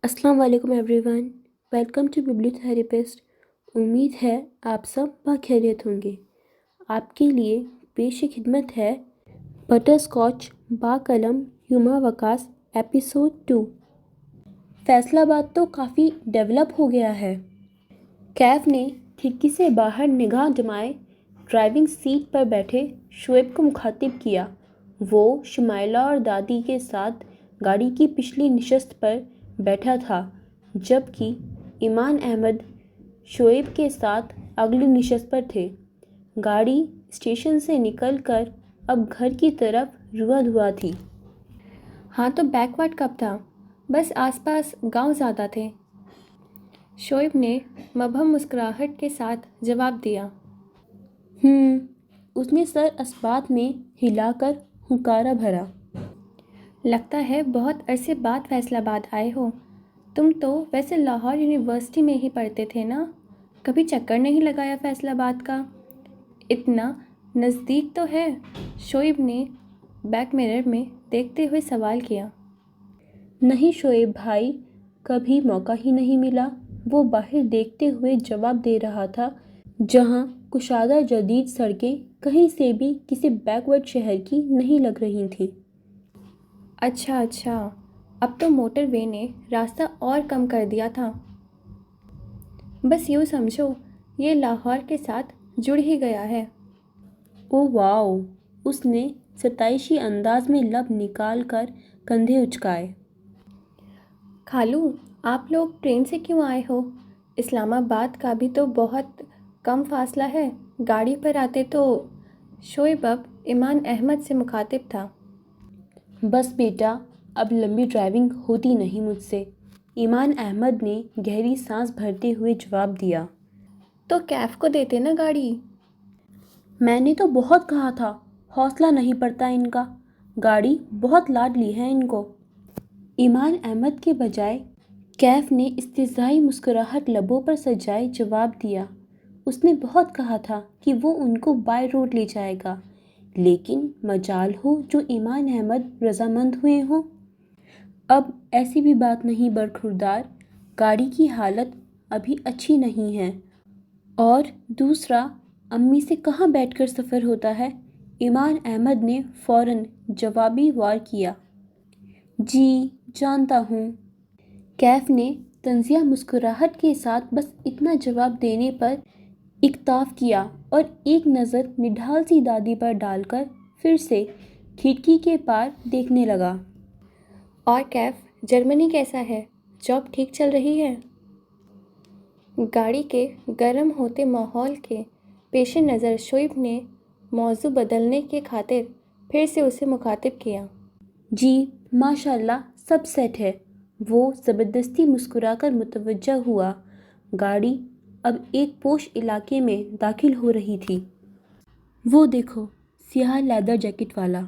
अस्सलाम वालेकुम everyone. Welcome to बिब्ली थेरेपिस्ट। उम्मीद है आप सब बाखैरियत होंगे। आपके लिए पेश खिदमत है बटर स्कॉच बाकलम युमा वकास एपिसोड 2। फैसलाबाद तो काफ़ी डेवलप हो गया है। कैफ ने खिड़की से बाहर निगाह जमाए ड्राइविंग सीट पर बैठे शुएब को मुखातिब किया। वो शुमाइला और दादी के साथ गाड़ी की पिछली नशस्त पर बैठा था, जबकि ईमान अहमद शुएब के साथ अगली नशस्त पर थे। गाड़ी स्टेशन से निकलकर अब घर की तरफ रुआ धुआ थी। हाँ तो बैकवर्ड कब था? बस आसपास गांव ज़्यादा थे। शोएब ने मबहम मुस्कुराहट के साथ जवाब दिया। उसने सर अस्बात में हिलाकर हुंकारा भरा। लगता है बहुत अरसे बाद फैसलाबाद आए हो। तुम तो वैसे लाहौर यूनिवर्सिटी में ही पढ़ते थे ना? कभी चक्कर नहीं लगाया फैसलाबाद का? इतना नज़दीक तो है। शोएब ने बैक मिरर में देखते हुए सवाल किया। नहीं शोएब भाई, कभी मौका ही नहीं मिला। वो बाहर देखते हुए जवाब दे रहा था, जहाँ कुशादा जदीद सड़कें कहीं से भी किसी बैकवर्ड शहर की नहीं लग रही थीं। अच्छा, अब तो मोटरवे ने रास्ता और कम कर दिया था। बस यूँ समझो, ये लाहौर के साथ जुड़ ही गया है। Oh wow! उसने सताइशी अंदाज में लब निकाल कर कंधे उचकाए। खालू, आप लोग ट्रेन से क्यों आए हो? इस्लामाबाद का भी तो बहुत कम फासला है। गाड़ी पर आते तो। शोएब अब ईमान अहमद से मुखातिब था। बस बेटा, अब लंबी ड्राइविंग होती नहीं मुझसे, ईमान अहमद ने गहरी सांस भरते हुए जवाब दिया। तो कैफ को देते ना गाड़ी। मैंने तो बहुत कहा था, हौसला नहीं पड़ता इनका। गाड़ी बहुत लाडली है इनको। ईमान अहमद के बजाय कैफ ने इस्तिज़ाई मुस्कुराहट लबों पर सजाए जवाब दिया। उसने बहुत कहा था कि वो उनको बाय रोड ले जाएगा, लेकिन मजाल हो जो ईमान अहमद रजामंद हुए हों। अब ऐसी भी बात नहीं बरखुरदार, गाड़ी की हालत अभी अच्छी नहीं है, और दूसरा अम्मी से कहाँ बैठकर सफ़र होता है। ईमान अहमद ने फ़ौरन जवाबी वार किया। जी जानता हूँ। कैफ ने तंजिया मुस्कुराहट के साथ बस इतना जवाब देने पर इक्ताफ़ किया और एक नज़र निढाल सी दादी पर डालकर फिर से खिड़की के पार देखने लगा। और कैफ, जर्मनी कैसा है? जॉब ठीक चल रही है? गाड़ी के गर्म होते माहौल के पेश नज़र शोएब ने मौजू बदलने के खातिर फिर से उसे मुखातिब किया। जी माशाल्लाह, सब सेट है। वो ज़बरदस्ती मुस्कुराकर मुतवज्जा हुआ। गाड़ी अब एक पोश इलाके में दाखिल हो रही थी। वो देखो, स्याह लेदर जैकेट वाला।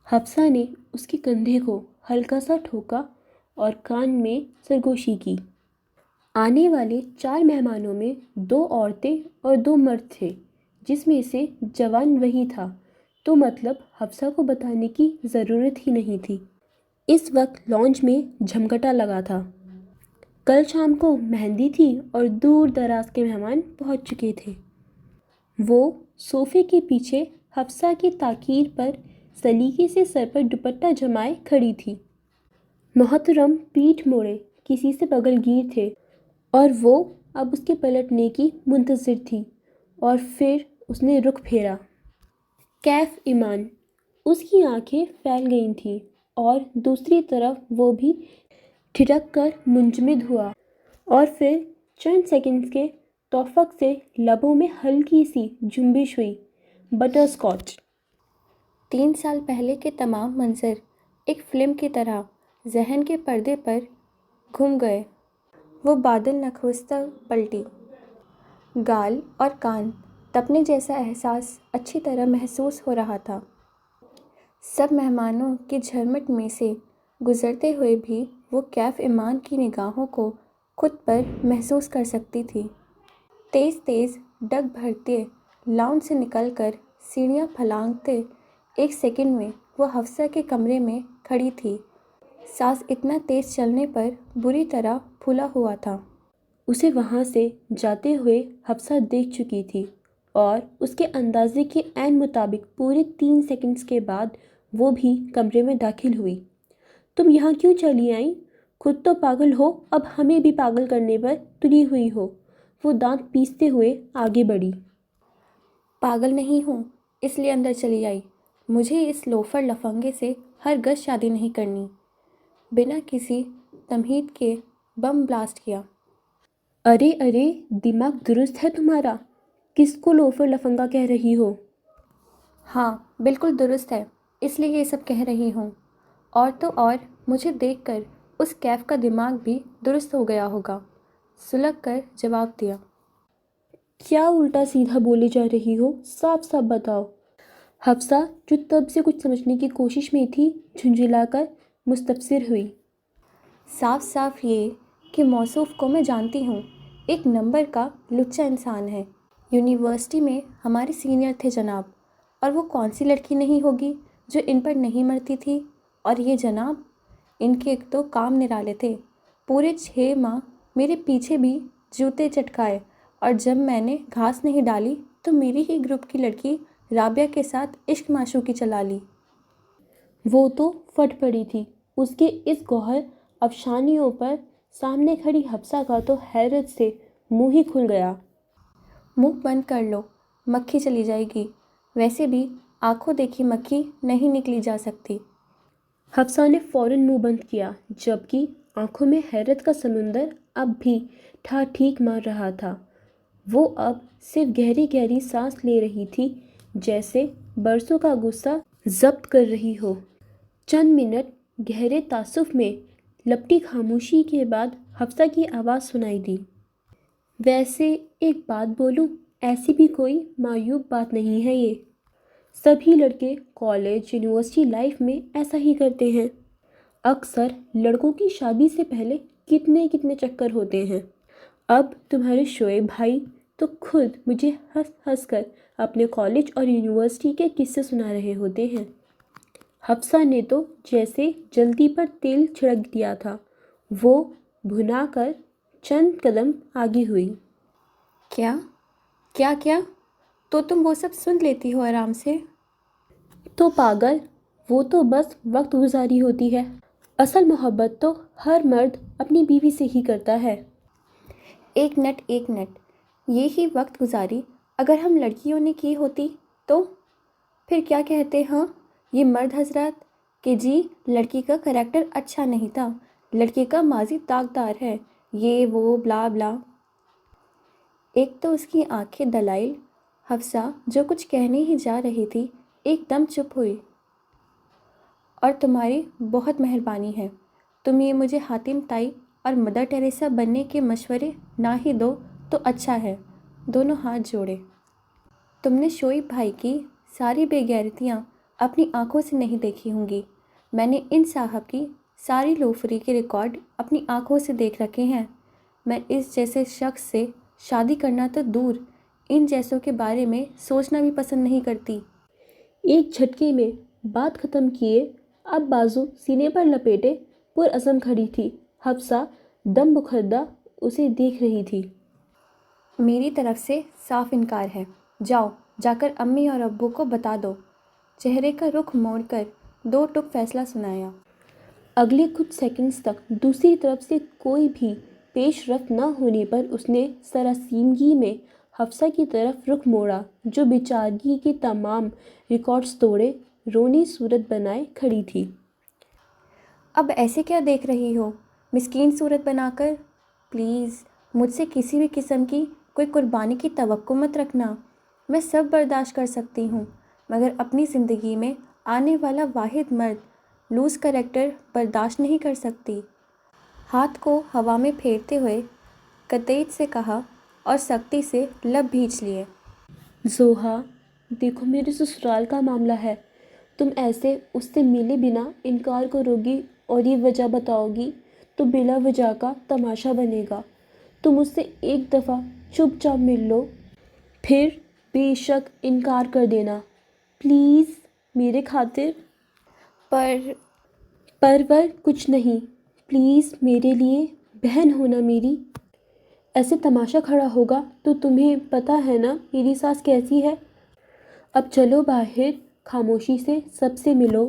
हफ्सा ने उसके कंधे को हल्का सा ठोका और कान में सरगोशी की। आने वाले 4 मेहमानों में 2 औरतें और 2 मर्द थे, जिसमें से जवान वही था, तो मतलब हफ्सा को बताने की ज़रूरत ही नहीं थी। इस वक्त लॉन्च में झमकटा लगा था। कल शाम को मेहंदी थी और दूर दराज के मेहमान पहुंच चुके थे। वो सोफे के पीछे हफ्सा की ताकीर पर सलीके से सर पर दुपट्टा जमाए खड़ी थी। मोहतरम पीठ मोड़े किसी से बगलगीर थे और वो अब उसके पलटने की मुंतज़िर थी, और फिर उसने रुख फेरा। कैफ ईमान। उसकी आंखें फैल गई थीं और दूसरी तरफ वो भी ठिठक कर मुंजमद हुआ, और फिर चंद सेकंड्स के तौफ़ुक से लबों में हल्की सी जुम्बिश हुई। Butter scotch. 3 साल पहले के तमाम मंजर एक फ़िल्म की तरह जहन के पर्दे पर घूम गए। वो बादल नखुस्ता पलटी। गाल और कान तपने जैसा एहसास अच्छी तरह महसूस हो रहा था। सब मेहमानों के झरमट में से गुजरते हुए भी वो कैफ ईमान की निगाहों को खुद पर महसूस कर सकती थी। तेज़ तेज़ डग भरते लाउंज से निकलकर सीढ़ियाँ फलांगते एक सेकंड में वो हफ्सा के कमरे में खड़ी थी। सांस इतना तेज चलने पर बुरी तरह फूला हुआ था। उसे वहाँ से जाते हुए हफ्सा देख चुकी थी और उसके अंदाजे के ऐन मुताबिक पूरे 3 सेकंड्स के बाद वो भी कमरे में दाखिल हुई। तुम यहाँ क्यों चली आई? खुद तो पागल हो, अब हमें भी पागल करने पर तुली हुई हो। वो दांत पीसते हुए आगे बढ़ी। पागल नहीं हूँ, इसलिए अंदर चली आई। मुझे इस लोफर लफंगे से हरगिज़ शादी नहीं करनी। बिना किसी तमहीद के बम ब्लास्ट किया। अरे अरे, दिमाग दुरुस्त है तुम्हारा? किसको लोफर लफंगा कह रही हो? हाँ, बिल्कुल दुरुस्त है, इसलिए ये सब कह रही हूँ। और तो और मुझे देखकर उस कैफ का दिमाग भी दुरुस्त हो गया होगा। सुलग कर जवाब दिया। क्या उल्टा सीधा बोली जा रही हो? साफ साफ बताओ। हफ्सा, जो तब से कुछ समझने की कोशिश में थी, झुंझुलाकर मुस्तफसिर हुई। साफ साफ ये कि मौसूफ को मैं जानती हूँ, एक नंबर का लुच्चा इंसान है। यूनिवर्सिटी में हमारे सीनियर थे जनाब, और वो कौन सी लड़की नहीं होगी जो इन पर नहीं मरती थी। और ये जनाब, इनके एक तो काम निराले थे। पूरे 6 माह मेरे पीछे भी जूते चटकाए, और जब मैंने घास नहीं डाली तो मेरी ही ग्रुप की लड़की राबिया के साथ इश्क माशूकी चला ली। वो तो फट पड़ी थी। उसके इस गौहर अफसानियों पर सामने खड़ी हफ्सा का तो हैरत से मुंह ही खुल गया। मुंह बंद कर लो, मक्खी चली जाएगी। वैसे भी आंखों देखी मक्खी नहीं निकली जा सकती। हफ्सा ने फौरन मुंह बंद किया, जबकि आंखों में हैरत का समुंदर अब भी ठीक मार रहा था। वो अब सिर्फ गहरी गहरी सांस ले रही थी, जैसे बरसों का गुस्सा जब्त कर रही हो। चंद मिनट गहरे तासुफ में लपटी खामोशी के बाद हफ्सा की आवाज़ सुनाई दी। वैसे एक बात बोलूं, ऐसी भी कोई मायूब बात नहीं है ये। सभी लड़के कॉलेज यूनिवर्सिटी लाइफ में ऐसा ही करते हैं। अक्सर लड़कों की शादी से पहले कितने कितने चक्कर होते हैं। अब तुम्हारे शोएब भाई तो खुद मुझे हंस हंस कर अपने कॉलेज और यूनिवर्सिटी के किस्से सुना रहे होते हैं। हफ्सा ने तो जैसे जल्दी पर तेल छिड़क दिया था। वो भुना कर चंद कदम आगे हुई। क्या क्या क्या? तो तुम वो सब सुन लेती हो आराम से? तो पागल, वो तो बस वक्त गुजारी होती है। असल मोहब्बत तो हर मर्द अपनी बीवी से ही करता है। एक मिनट, ये ही वक्त गुजारी अगर हम लड़कियों ने की होती तो? फिर क्या कहते हाँ ये मर्द हजरात कि जी लड़की का करैक्टर अच्छा नहीं था, लड़की का माजी दागदार है, ये वो ब्ला ब्ला। एक तो उसकी आंखें दलाइल। हफ्सा जो कुछ कहने ही जा रही थी एकदम चुप हुई। और तुम्हारी बहुत मेहरबानी है, तुम ये मुझे हातिम ताई और मदर टेरेसा बनने के मशवरे ना ही दो तो अच्छा है। दोनों हाथ जोड़े। तुमने शोएब भाई की सारी बेगैरतियाँ अपनी आंखों से नहीं देखी होंगी। मैंने इन साहब की सारी लोफरी के रिकॉर्ड अपनी आंखों से देख रखे हैं। मैं इस जैसे शख्स से शादी करना तो दूर, इन जैसों के बारे में सोचना भी पसंद नहीं करती। एक झटके में बात खत्म किए, अब बाजू सीने पर लपेटे पुरअज़म खड़ी थी। हफ्सा दम बुखरदा उसे देख रही थी। मेरी तरफ से साफ इनकार है। जाओ जाकर अम्मी और अब्बू को बता दो। चेहरे का रुख मोड़कर 2 टुक फैसला सुनाया। अगले कुछ सेकंड्स तक दूसरी तरफ से कोई भी पेशरफ्त न होने पर उसने सरासीमगी में हफ्सा की तरफ रुख मोड़ा, जो बेचारगी के तमाम रिकॉर्ड्स तोड़े रोनी सूरत बनाए खड़ी थी। अब ऐसे क्या देख रही हो मिस्कीन सूरत बनाकर? प्लीज़ मुझसे किसी भी किस्म की कोई कुर्बानी की तवक्को मत रखना। मैं सब बर्दाश्त कर सकती हूँ, मगर अपनी ज़िंदगी में आने वाला वाहिद मर्द लूज़ करैक्टर बर्दाश्त नहीं कर सकती। हाथ को हवा में फेरते हुए कतईत से कहा और सख्ती से लब भींच लिए। जोहा, देखो मेरे ससुराल का मामला है। तुम ऐसे उससे मिले बिना इनकार करोगी और ये वजह बताओगी तो बिला वजह का तमाशा बनेगा। तुम उससे एक दफ़ा चुपचाप मिल लो, फिर बेशक इनकार कर देना, प्लीज़ मेरे खातिर। पर پرور کچھ نہیں، پلیز میرے لیے بہن ہونا میری۔ ایسے تماشا کھڑا ہوگا تو تمہیں پتہ ہے نا میری ساس کیسی ہے۔ اب چلو باہر، خاموشی سے سب سے ملو،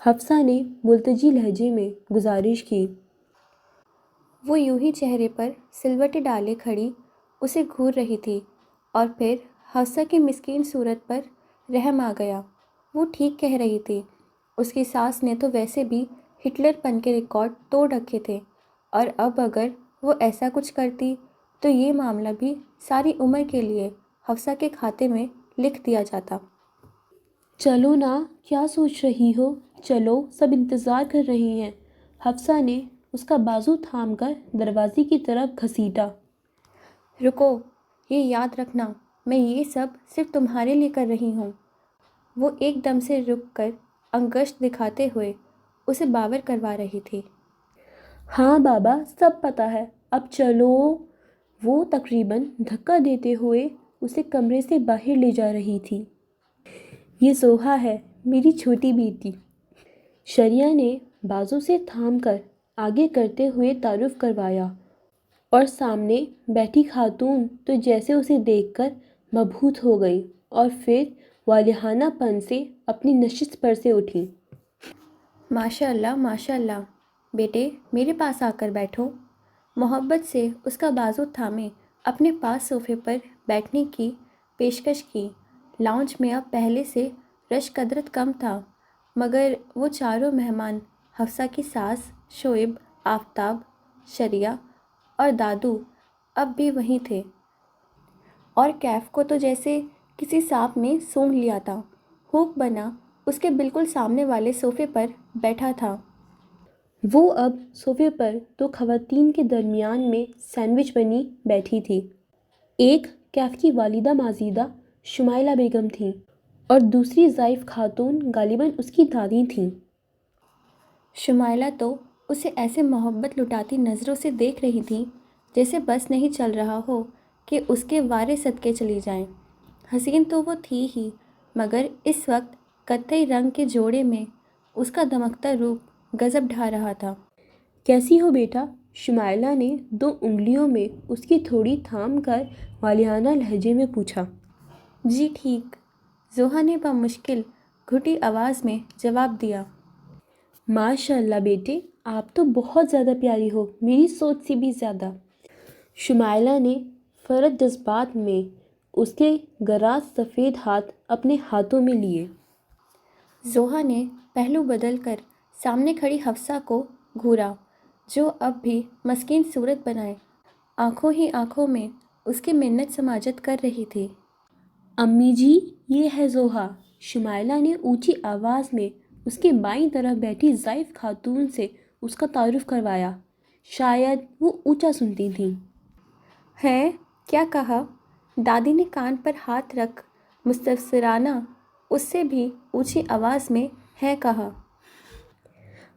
حفصہ نے ملتجی لہجے میں گزارش کی۔ وہ یوں ہی چہرے پر سلوٹے ڈالے کھڑی اسے گھور رہی تھی اور پھر حفصہ کی مسکین صورت پر رحم آ گیا۔ وہ ٹھیک کہہ رہی تھی، اس کی ساس نے تو ویسے بھی ہٹلر پن کے ریکارڈ توڑ رکھے تھے، اور اب اگر وہ ایسا کچھ کرتی تو یہ معاملہ بھی ساری عمر کے لیے حفصہ کے کھاتے میں لکھ دیا جاتا۔ چلو نا، کیا سوچ رہی ہو؟ چلو، سب انتظار کر رہے ہیں۔ حفصہ نے اس کا بازو تھام کر دروازے کی طرف گھسیٹا۔ رکو، یہ یاد رکھنا میں یہ سب صرف تمہارے لیے کر رہی ہوں۔ وہ ایک دم سے رک کر انگشت دکھاتے ہوئے اسے باور کروا رہی تھی۔ ہاں بابا، سب پتہ ہے، اب چلو۔ وہ تقریباً دھکا دیتے ہوئے اسے کمرے سے باہر لے جا رہی تھی۔ یہ زوہا ہے، میری چھوٹی بیٹی، شریعہ نے بازو سے تھام کر آگے کرتے ہوئے تعارف کروایا، اور سامنے بیٹھی خاتون تو جیسے اسے دیکھ کر مبہوت ہو گئی اور پھر والہانہ پن سے اپنی نشست پر سے اٹھی۔ ماشاء اللہ ماشاء اللہ، بیٹے میرے پاس آ کر بیٹھو۔ محبت سے اس کا بازو تھامے اپنے پاس صوفے پر بیٹھنے کی پیشکش کی۔ لاؤنج میں اب پہلے سے رش قدرت کم تھا، مگر وہ چاروں مہمان حفصہ کی ساس، شعیب، آفتاب، شریعہ اور دادو اب بھی وہیں تھے، اور کیف کو تو جیسے کسی سانپ نے سونگھ لیا تھا، ہوک بنا اس کے بالکل سامنے والے صوفے پر بیٹھا تھا۔ وہ اب صوفے پر دو خواتین کے درمیان میں سینڈوچ بنی بیٹھی تھی۔ ایک کیف کی والدہ مازیدہ شمائلہ بیگم تھیں اور دوسری ضعیف خاتون غالباً اس کی دادی تھیں۔ شمائلہ تو اسے ایسے محبت لٹاتی نظروں سے دیکھ رہی تھی جیسے بس نہیں چل رہا ہو کہ اس کے وارے صدقے چلی جائیں۔ حسین تو وہ تھی ہی، مگر اس وقت قطعی رنگ کے جوڑے میں اس کا دمکتا روپ غضب ڈھا رہا تھا۔ کیسی ہو بیٹا؟ شمائلہ نے دو انگلیوں میں اس کی تھوڑی تھام کر والہانہ لہجے میں پوچھا۔ جی ٹھیک، زوہا نے بمشکل گھٹی آواز میں جواب دیا۔ ماشاء اللہ بیٹے، آپ تو بہت زیادہ پیاری ہو، میری سوچ سے بھی زیادہ۔ شمائلہ نے فرد جذبات میں اس کے گراز سفید ہاتھ اپنے ہاتھوں میں لیے۔ زوہا نے پہلو بدل کر سامنے کھڑی حفصہ کو گھورا، جو اب بھی مسکین صورت بنائے آنکھوں ہی آنکھوں میں اس کی منت سماجت کر رہی تھی۔ امی جی، یہ ہے زوہا۔ شمائلہ نے اونچی آواز میں اس کے بائیں طرف بیٹھی ضعیف خاتون سے اس کا تعارف کروایا۔ شاید وہ اونچا سنتی تھیں۔ ہے، کیا کہا؟ دادی نے کان پر ہاتھ رکھ مستفسرانہ اس سے بھی اونچی آواز میں ہے کہا۔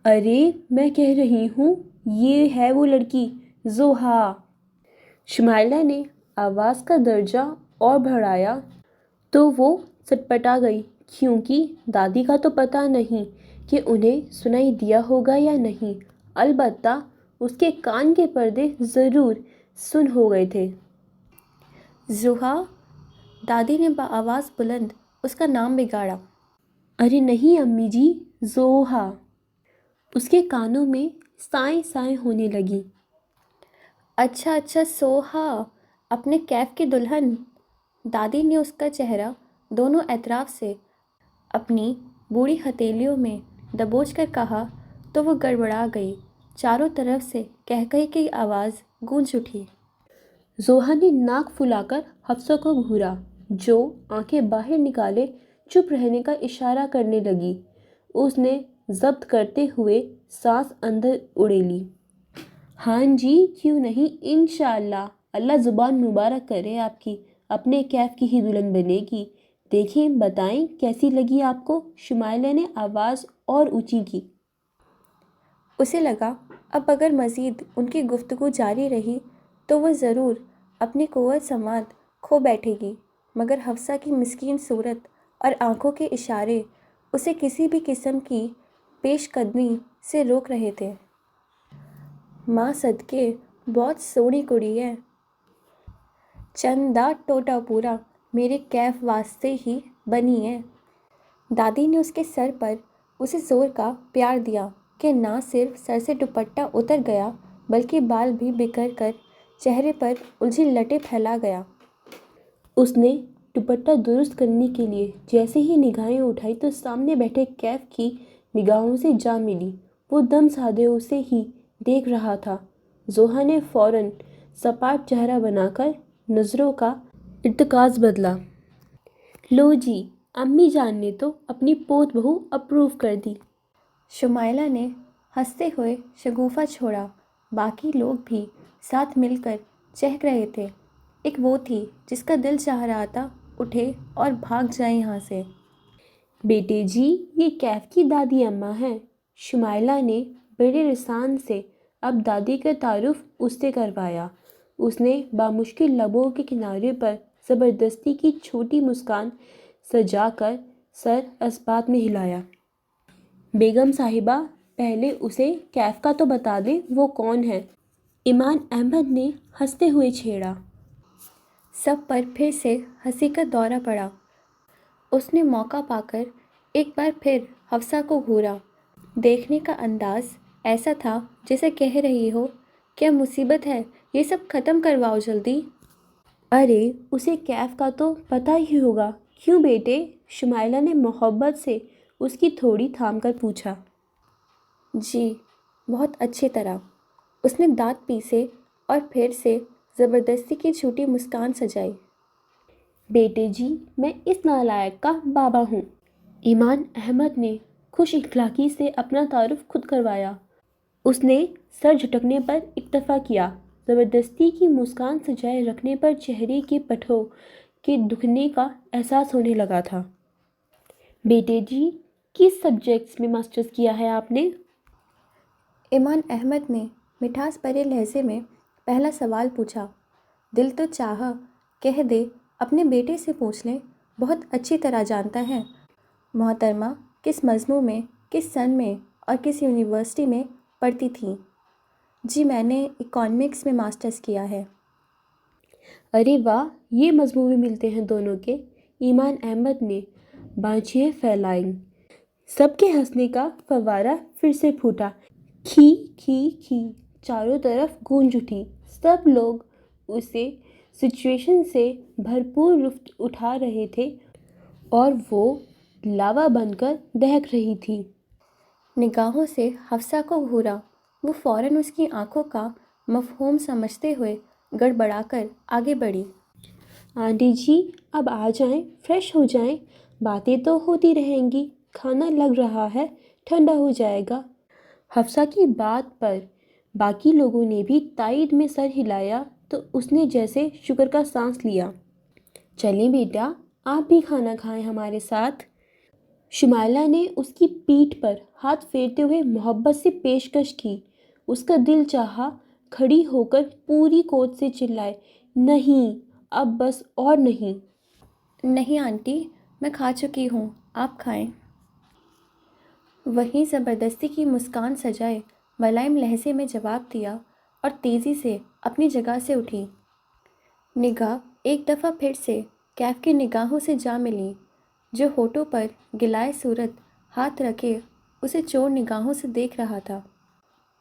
ارے میں کہہ رہی ہوں، یہ ہے وہ لڑکی، زوہا۔ شمائلہ نے آواز کا درجہ اور بڑھایا تو وہ سٹپٹا گئی، کیونکہ دادی کا تو پتہ نہیں کہ انہیں سنائی دیا ہوگا یا نہیں، البتہ اس کے کان کے پردے ضرور سن ہو گئے تھے۔ زوہا، دادی نے بآواز بلند اس کا نام بگاڑا۔ ارے نہیں امی جی، زوہا۔ اس کے کانوں میں سائیں سائیں ہونے لگیں۔ اچھا اچھا، سوہا، اپنے کیف کی دلہن۔ دادی نے اس کا چہرہ دونوں اطراف سے اپنی بوڑھی ہتھیلیوں میں دبوچ کر کہا تو وہ گڑبڑا گئی۔ چاروں طرف سے قہقہے کی آواز گونج اٹھی۔ زوہا نے ناک پھلا کر حفصہ کو گھورا، جو آنکھیں باہر نکالے چپ رہنے کا اشارہ کرنے لگی۔ اس نے ضبط کرتے ہوئے سانس اندر اڑیلی۔ ہاں جی، کیوں نہیں، انشاءاللہ، اللہ زبان مبارک کرے آپ کی، اپنے کیف کی ہی دلہن بنے گی۔ دیکھیں، بتائیں کیسی لگی آپ کو؟ شمائلہ نے آواز اور اونچی کی۔ اسے لگا اب اگر مزید ان کی گفتگو جاری رہی تو وہ ضرور اپنی قوت سماعت کھو بیٹھے گی، مگر حفصہ کی مسکین صورت اور آنکھوں کے اشارے اسے کسی بھی قسم کی پیش قدمی سے روک رہے تھے۔ ماں صدقے بہت سونی کڑی ہے، چندا ٹوٹا پورا میرے کیف واسطے ہی بنی ہے۔ دادی نے اس کے سر پر اسے زور کا پیار دیا کہ نہ صرف سر سے دوپٹہ اتر گیا بلکہ بال بھی بکھر کر چہرے پر الجھی لٹیں پھیلا گیا۔ اس نے دوپٹہ درست کرنے کے لیے جیسے ہی نگاہیں اٹھائی تو سامنے بیٹھے کیف کی نگاہوں سے جا ملی۔ وہ دم سادھے اسے ہی دیکھ رہا تھا۔ زوہا نے فوراً سپاٹ چہرہ بنا کر نظروں کا ارتکاز بدلا۔ لو جی، امی جان نے تو اپنی پوت بہو اپروو کر دی۔ شمائلہ نے ہنستے ہوئے شگوفہ چھوڑا۔ باقی لوگ بھی ساتھ مل کر چہک رہے تھے۔ ایک وہ تھی جس کا دل چاہ رہا تھا اٹھے اور بھاگ جائے یہاں سے۔ بیٹے جی، یہ کیف کی دادی اماں ہیں۔ شمائلہ نے بڑے رسان سے اب دادی کا تعارف اس سے کروایا۔ اس نے بامشکل لبوں کے کنارے پر زبردستی کی چھوٹی مسکان سجا کر سر اثبات میں ہلایا۔ بیگم صاحبہ، پہلے اسے کیف کا تو بتا دیں وہ کون ہے؟ ایمان احمد نے ہنستے ہوئے چھیڑا۔ سب پر پھر سے ہنسی کا دورہ پڑا۔ اس نے موقع پا کر ایک بار پھر حفصہ کو گھورا۔ دیکھنے کا انداز ایسا تھا جیسے کہہ رہی ہو، کیا مصیبت ہے، یہ سب ختم کرواؤ جلدی۔ ارے اسے کیف کا تو پتہ ہی ہوگا، کیوں بیٹے؟ شمائلہ نے محبت سے اس کی تھوڑی تھام کر پوچھا۔ جی، بہت اچھی طرح، اس نے دانت پیسے اور پھر سے زبردستی کی چھوٹی مسکان سجائی۔ بیٹے جی، میں اس نالائق کا بابا ہوں۔ ایمان احمد نے خوش اخلاقی سے اپنا تعارف خود کروایا۔ اس نے سر جھٹکنے پر اکتفا کیا۔ زبردستی کی مسکان سجائے رکھنے پر چہرے کے پٹھوں کے دکھنے کا احساس ہونے لگا تھا۔ بیٹے جی، کس سبجیکٹس میں ماسٹرز کیا ہے آپ نے؟ ایمان احمد نے مٹھاس بھرے لہجے میں پہلا سوال پوچھا۔ دل تو چاہا کہہ دے اپنے بیٹے سے پوچھ لیں، بہت اچھی طرح جانتا ہے محترمہ کس مضمون میں، کس سن میں اور کس یونیورسٹی میں پڑھتی تھیں۔ جی، میں نے اکانومکس میں ماسٹرز کیا ہے۔ ارے واہ، یہ مضمون بھی ملتے ہیں دونوں کے۔ ایمان احمد نے بانجھیں پھیلائیں۔ سب کے ہنسنے کا فوارہ پھر سے پھوٹا۔ کھی کھی کھی چاروں طرف گونج اٹھی۔ سب لوگ اسے سچویشن سے بھرپور لطف اٹھا رہے تھے اور وہ لاوا بن کر دہک رہی تھی۔ نگاہوں سے حفصہ کو گھورا۔ وہ فوراً اس کی آنکھوں کا مفہوم سمجھتے ہوئے گڑبڑا کر آگے بڑھی۔ آنٹی جی، اب آ جائیں، فریش ہو جائیں، باتیں تو ہوتی رہیں گی، کھانا لگ رہا ہے، ٹھنڈا ہو جائے گا۔ حفصہ کی بات پر باقی لوگوں نے بھی تائید میں سر ہلایا تو اس نے جیسے شکر کا سانس لیا۔ چلیں بیٹا، آپ بھی کھانا کھائیں ہمارے ساتھ۔ شمائلہ نے اس کی پیٹھ پر ہاتھ پھیرتے ہوئے محبت سے پیشکش کی۔ اس کا دل چاہا کھڑی ہو کر پوری قوت سے چلائے، نہیں، اب بس اور نہیں۔ نہیں آنٹی، میں کھا چکی ہوں، آپ کھائیں۔ وہیں زبردستی کی مسکان سجائے ملائم لہجے میں جواب دیا اور تیزی سے اپنی جگہ سے اٹھی۔ نگاہ ایک دفعہ پھر سے کیف کی نگاہوں سے جا ملی، جو ہونٹوں پر گلائے صورت ہاتھ رکھے اسے چور نگاہوں سے دیکھ رہا تھا۔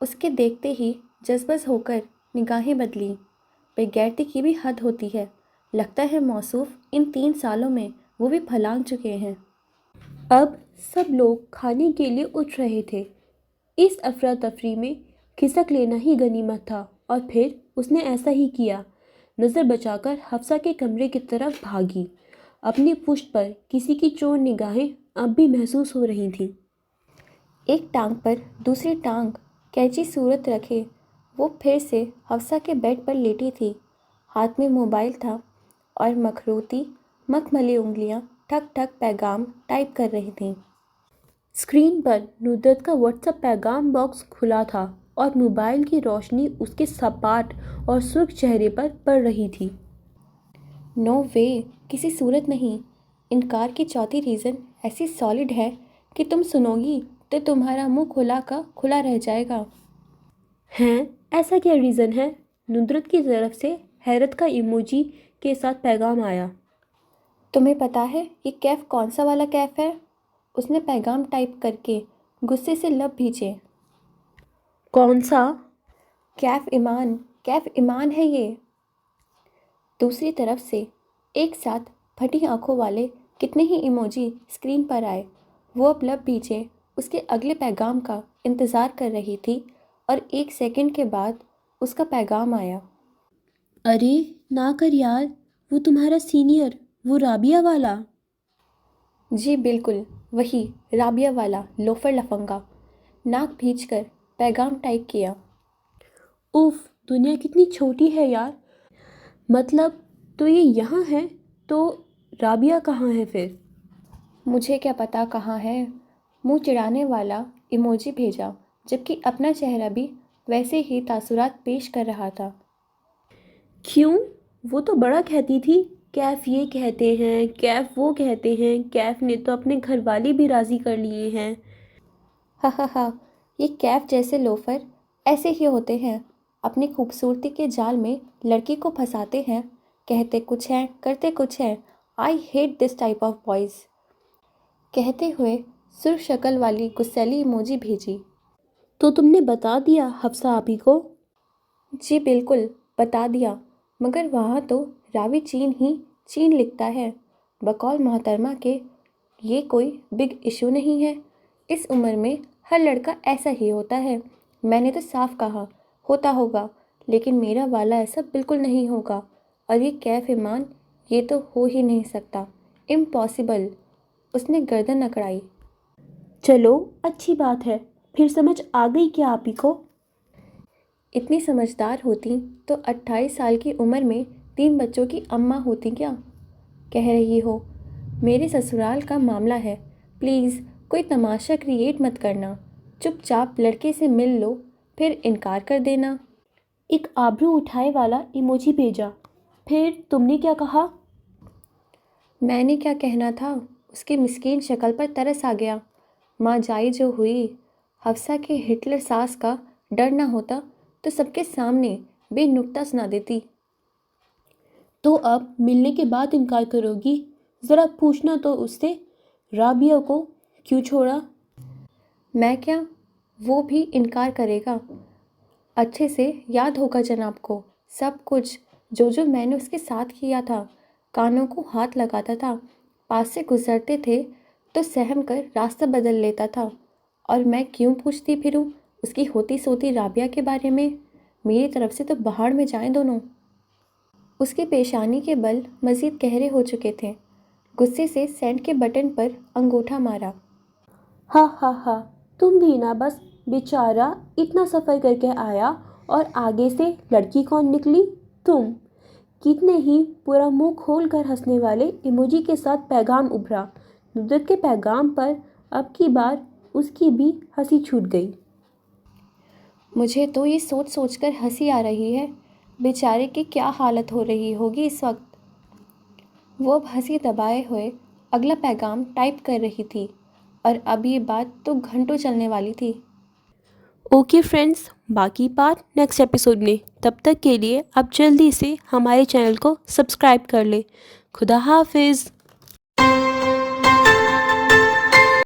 اس کے دیکھتے ہی جذبز ہو کر نگاہیں بدلیں۔ بےغیرتی کی بھی حد ہوتی ہے، لگتا ہے موصوف ان 3 سالوں میں وہ بھی پھلانگ چکے ہیں۔ اب سب لوگ کھانے کے لیے اٹھ رہے تھے۔ اس افراتفری میں کھسک لینا ہی غنیمت تھا اور پھر اس نے ایسا ہی کیا۔ نظر بچا کر حفصہ کے کمرے کی طرف بھاگی۔ اپنی پشت پر کسی کی چور نگاہیں اب بھی محسوس ہو رہی تھیں۔ ایک ٹانگ پر دوسری ٹانگ کینچی صورت رکھے وہ پھر سے حفصہ کے بیڈ پر لیٹی تھی۔ ہاتھ میں موبائل تھا اور مخروطی مخملی انگلیاں ٹھک ٹھک پیغام ٹائپ کر رہی تھیں۔ اسکرین پر ندرت کا واٹس ایپ پیغام باکس کھلا تھا اور موبائل کی روشنی اس کے سپاٹ اور سرخ چہرے پر پڑ رہی تھی۔ نو وے، کسی صورت نہیں۔ انکار کی چوتھی ریزن ایسی سالڈ ہے کہ تم سنو گی तो तुम्हारा मुंह खुला का खुला रह जाएगा। हैं, ऐसा क्या रीज़न है? नुसरत की तरफ से हैरत का इमोजी के साथ पैगाम आया। तुम्हें पता है ये कैफ कौन सा वाला कैफ है? उसने पैगाम टाइप करके गुस्से से लब भींचे। कौन सा? कैफ ईमान है ये। दूसरी तरफ से एक साथ फटी आंखों वाले कितने ही इमोजी स्क्रीन पर आए। वो अब लब भींचे उसके अगले पैगाम का इंतज़ार कर रही थी और 1 सेकंड के बाद उसका पैगाम आया। अरे ना कर यार, वो तुम्हारा सीनियर, वो राबिया वाला। जी बिल्कुल, वही राबिया वाला लोफर लफंगा। नाक भींचकर पैगाम टाइप किया। उफ, दुनिया कितनी छोटी है यार। मतलब तो ये यहाँ है, तो राबिया कहाँ है फिर? मुझे क्या पता कहाँ है। मुंह चिढ़ाने वाला इमोजी भेजा, जबकि अपना चेहरा भी वैसे ही तासुरात पेश कर रहा था। क्यों? वो तो बड़ा कहती थी, कैफ ये कहते हैं, कैफ वो कहते हैं, कैफ ने तो अपने घर वाले भी राज़ी कर लिए हैं। हा, ये कैफ जैसे लोफर ऐसे ही होते हैं। अपनी खूबसूरती के जाल में लड़की को फंसाते हैं, कहते कुछ हैं करते कुछ हैं। I hate this type of boys. कहते हुए सुर्ख शक्ल वाली गुस्सैली इमोजी भेजी। तो तुमने बता दिया हफ्सा आपी को? जी बिल्कुल बता दिया, मगर वहाँ तो रावी चीन ही चीन लिखता है। बकौल मोहतरमा के ये कोई बिग इशू नहीं है। इस उम्र में हर लड़का ऐसा ही होता है। मैंने तो साफ कहा होता होगा, लेकिन मेरा वाला ऐसा बिल्कुल नहीं होगा। और ये कैफ ईमान, ये तो हो ही नहीं सकता, इम्पॉसिबल। उसने गर्दन अकड़ाई। चलो अच्छी बात है, फिर समझ आ गई क्या आपी को? इतनी समझदार होती तो 28 साल की उम्र में 3 बच्चों की अम्मा होती क्या? कह रही हो मेरे ससुराल का मामला है, प्लीज़ कोई तमाशा क्रिएट मत करना। चुपचाप लड़के से मिल लो, फिर इनकार कर देना। एक आबरू उठाए वाला इमोजी भेजा। फिर तुमने क्या कहा? मैंने क्या कहना था, उसकी मिस्कीन शक्ल पर तरस आ गया। माँ जाई जो हुई। हफ्सा के हिटलर सास का डर ना होता तो सबके सामने बेनुक्ता सुना देती। तो अब मिलने के बाद इनकार करोगी? ज़रा पूछना तो उससे, राबिया को क्यों छोड़ा? मैं क्या, वो भी इनकार करेगा। अच्छे से याद होगा जनाब को सब कुछ जो मैंने उसके साथ किया था। कानों को हाथ लगाता था, पास से गुजरते थे तो सहम कर रास्ता बदल लेता था। और मैं क्यों पूछती फिरूं उसकी होती सोती राबिया के बारे में? मेरी तरफ से तो बाहर में जाएं दोनों। उसकी पेशानी के बल मज़ीद गहरे हो चुके थे। गुस्से से सेंड के बटन पर अंगूठा मारा। हा, तुम भी ना, बस बेचारा इतना सफ़र करके आया और आगे से लड़की कौन निकली? तुम। कितने ही पूरा मुंह खोल कर हंसने वाले इमोजी के साथ पैगाम उभरा। नुसरत के पैगाम पर अब की बार उसकी भी हंसी छूट गई। मुझे तो ये सोच सोच कर हंसी आ रही है, बेचारे की क्या हालत हो रही होगी इस वक्त। वो अब हंसी दबाए हुए अगला पैगाम टाइप कर रही थी, और अब ये बात तो घंटों चलने वाली थी। ओके फ्रेंड्स, बाकी पार्ट नेक्स्ट एपिसोड में। तब तक के लिए आप जल्दी से हमारे चैनल को सब्सक्राइब कर लें। खुदा हाफिज़।